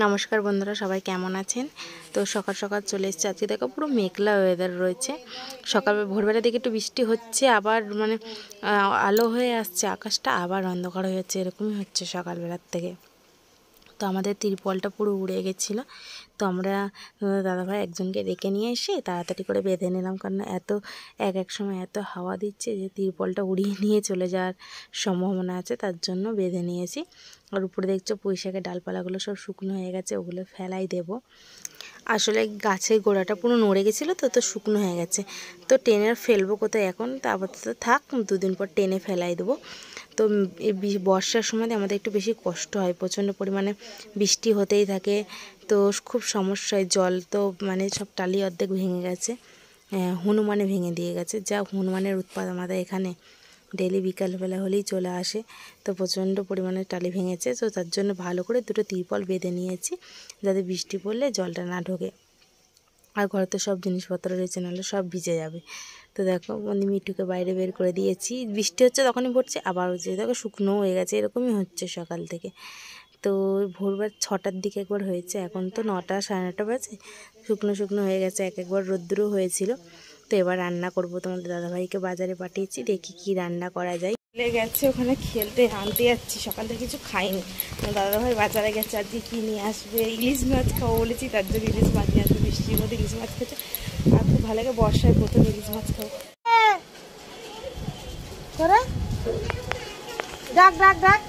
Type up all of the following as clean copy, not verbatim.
নমস্কার বন্ধুরা, সবাই কেমন আছেন? তো সকাল সকাল চলে এসেছে। আজকে দেখো পুরো মেঘলা ওয়েদার রয়েছে। সকাল ভোরবেলা দিকে একটু বৃষ্টি হচ্ছে, আবার মানে আলো হয়ে আসছে আকাশটা, আবার অন্ধকার হয়ে যাচ্ছে, এরকমই হচ্ছে সকালবেলার থেকে। তো আমাদের তিরপলটা পুরো উড়ে গেছিলো। তো আমরা দাদাভাই একজনকে ডেকে নিয়ে এসে তাড়াতাড়ি করে বেঁধে নিলাম, কারণ এক সময় এত হাওয়া দিচ্ছে যে তিরপলটা উড়িয়ে নিয়ে চলে যাওয়ার সম্ভাবনা আছে, তার জন্য বেঁধে নিয়েছি। আর উপরে দেখছো পুঁইশাকের ডালপালাগুলো সব শুকনো হয়ে গেছে, ওগুলো ফেলাই দেবো। আসলে গাছের গোড়াটা পুরো নড়ে গেছিলো, তো শুকনো হয়ে গেছে। তো টেনে ফেলবো কোথায় এখন, তো আপাতত থাক, দুদিন পর টেনে ফেলাই দেবো। তো এই বর্ষার সময় আমাদের একটু বেশি কষ্ট হয়, প্রচণ্ড পরিমাণে বৃষ্টি হতেই থাকে, তো খুব সমস্যা হয়। জল তো মানে সব টালি অর্ধেক ভেঙে গেছে, হনুমানে ভেঙে দিয়ে গেছে। যা হনুমানের উৎপাত আমাদের এখানে, ডেলি বিকালবেলা হলেই চলে আসে। তো প্রচণ্ড পরিমাণে টালি ভেঙেছে, তো তার জন্য ভালো করে দুটো তিরপল বেঁধে নিয়েছি, যাতে বৃষ্টি পড়লে জলটা না ঢোকে। আর ঘরে তো সব জিনিসপত্র রয়েছে, নাহলে সব ভিজে যাবে। তো দেখো মিঠুকে বাইরে বের করে দিয়েছি, বৃষ্টি হচ্ছে তখনই পড়ছে, আবার হচ্ছে দেখো শুকনো হয়ে গেছে, এরকমই হচ্ছে সকাল থেকে। তো ভোরবার 6টার দিকে একবার হয়েছে, এখন তো 9টা সাড়ে 9টা বাজে, শুকনো শুকনো হয়ে গেছে, একবার রোদ্দুরও হয়েছিল। তো এবার রান্না করব, তোমাদের দাদাভাইকে বাজারে পাঠিয়েছি, দেখি কি রান্না করা যায়। চলে গেছে ওখানে খেলতে, আনতে যাচ্ছি, সকাল থেকে কিছু খাইনি। দাদাভাই বাজারে গেছে, আজকে কি নিয়ে আসবে, ইলিশ মাছ খাবো বলেছি, তার জন্য ইলিশ মাছ নিয়ে আসবে। বৃষ্টির মধ্যে ইলিশ মাছ খেতে আর খুব ভালো লাগে, বর্ষায় প্রথম ইলিশ মাছ খাবো। ডাক ডাক ডাক,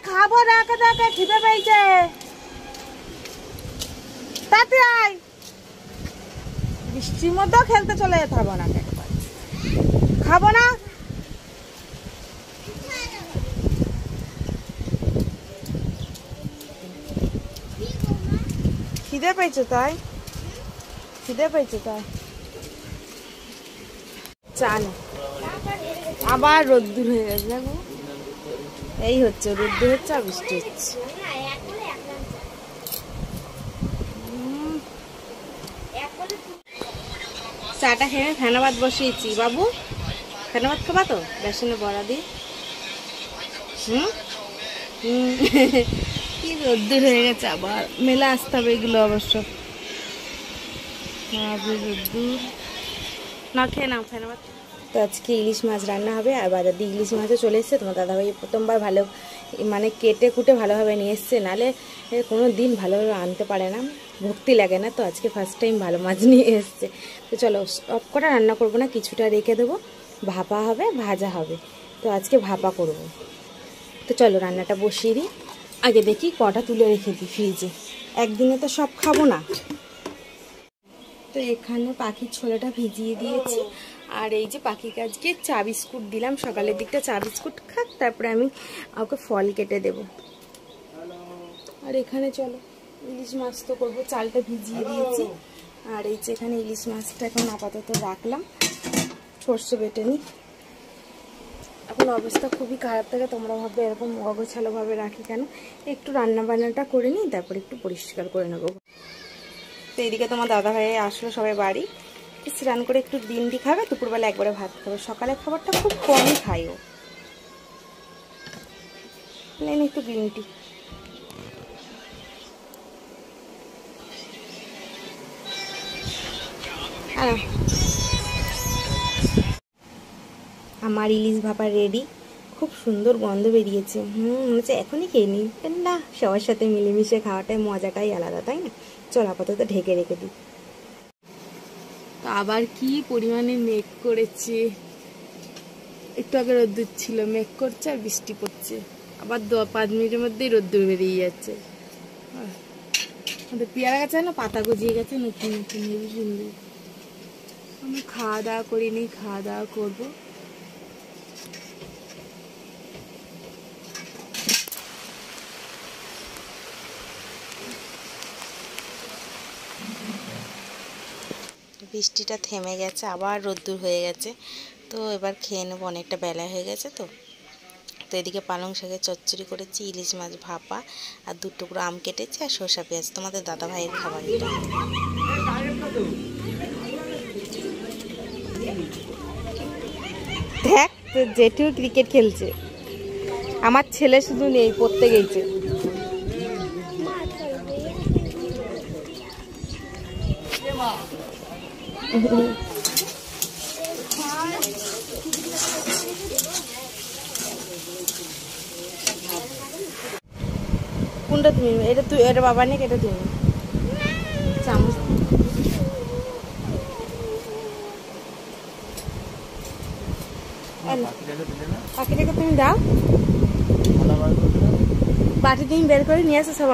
খাবো, ডাকে ডাকে, খিদে পেয়েছে, তাতে আয়। বৃষ্টির মধ্যেও খেলতে চলে যেতে হবে না, খাবো না। খিদে পেয়েছে তাই, চা না, আবার রোদ্দুর হয়ে গেছে। দেখো এই হচ্ছে, রোদ্দুর হচ্ছে আর বৃষ্টি হচ্ছে। চাটা খেয়ে ফেনা ভাত বসিয়েছি। বাবু ফেনা ভাত খাবা তো, বেসনে বড়া দিয়ে? কি রোদ্দুর হয়ে গেছে, আবার মেলা আসতে হবে এগুলো অবশ্য। রোদ্দুর না, খেয়ে নাও ফেনা ভাত। তো আজকে ইলিশ মাছ রান্না হবে, আর বাজার দিয়ে ইলিশ মাছও চলে এসছে। তোমার দাদাভাই প্রথমবার ভালো মানে কেটে কুটে ভালোভাবে নিয়ে এসছে, নাহলে কোনো দিন ভালোভাবে আনতে পারে না, ভক্তি লাগে না। তো আজকে ফার্স্ট টাইম ভালো মাছ নিয়ে এসছে। তো চলো সব কটা রান্না করবো না, কিছুটা রেখে দেবো, ভাপা হবে ভাজা হবে। তো আজকে ভাপা করব। তো চলো রান্নাটা বসিয়ে দিই। আগে দেখি কটা তুলে রেখে দিই ফ্রিজে, একদিনে তো সব খাবো না। তো এখানে পাখির ছোলাটা ভিজিয়ে দিয়েছি, আর এই যে পাখিকে আজকে চা বিস্কুট দিলাম, সকালের দিকটা চা বিস্কুট খাক, তারপরে আমি ওকে ফল কেটে দেব। আর এখানে চলো ইলিশ মাছ তো করবো, চালটা ভিজিয়ে দিয়েছি। আর এই যে এখানে ইলিশ মাছটা এখন আপাতত রাখলাম, সর্ষে বেটে নিই। এখন অবস্থা খুবই খারাপ থাকে, তোমরা ভাববে এরকম অগোছালোভাবে রাখি কেন। একটু রান্না বান্নাটা করে নিই, তারপরে একটু পরিষ্কার করে নেবো। তো এইদিকে তোমার দাদাভাই আসলো সবাই বাড়ি, স্নান করে একটু দিনটি খাবে, দুপুরবেলা একবারে ভাত খাবে। সকালের খাবারটা খুব কমই খাই ও। নেন একটু গ্রিন টি। আমার ইলিশ ভাপা রেডি, খুব সুন্দর গন্ধ বেরিয়েছে। মনে হচ্ছে এখনই খেয়ে নিই, না সবার সাথে মিলেমিশে খাওয়াটাই মজাটাই আলাদা, তাই না? চল আপাতত ঢেকে রেখে দিই। তো আবার কি পরিমাণে মেঘ করেছে, একটু আগে রোদ্দুর ছিল, মেঘ করছে আর বৃষ্টি পড়ছে, আবার 5 মিনিটের মধ্যেই রোদ্দুর বেরিয়ে যাচ্ছে। আমাদের পেয়ারা গাছে না পাতা গজিয়ে গেছে নতুন নতুন, হেবি সুন্দর। আমি খাওয়া দাওয়া করিনি, খাওয়া দাওয়া করবো। বৃষ্টিটা থেমে গেছে, আবার রোদ্দুর হয়ে গেছে। তো এবার খেয়ে নেবো, অনেকটা বেলা হয়ে গেছে। তো এদিকে পালং শাকের চচ্চড়ি করেছি, ইলিশ মাছ ভাপা, আর 2 টুকরো আম কেটেছি, আর শসা পেঁয়াজ। তোমাদের দাদা ভাইয়ের খাবার এটা। দেখ তো জেঠু ক্রিকেট খেলছে। আমার ছেলে শুধু নেই, পড়তে গেছে। কোনটা তুমি? এটা তুই, এটা বাবা নেই, এটা তুমি। চামচ পাখিটাকে তুমি দাও, বাটি তুমি বের করে নিয়ে আসো সব।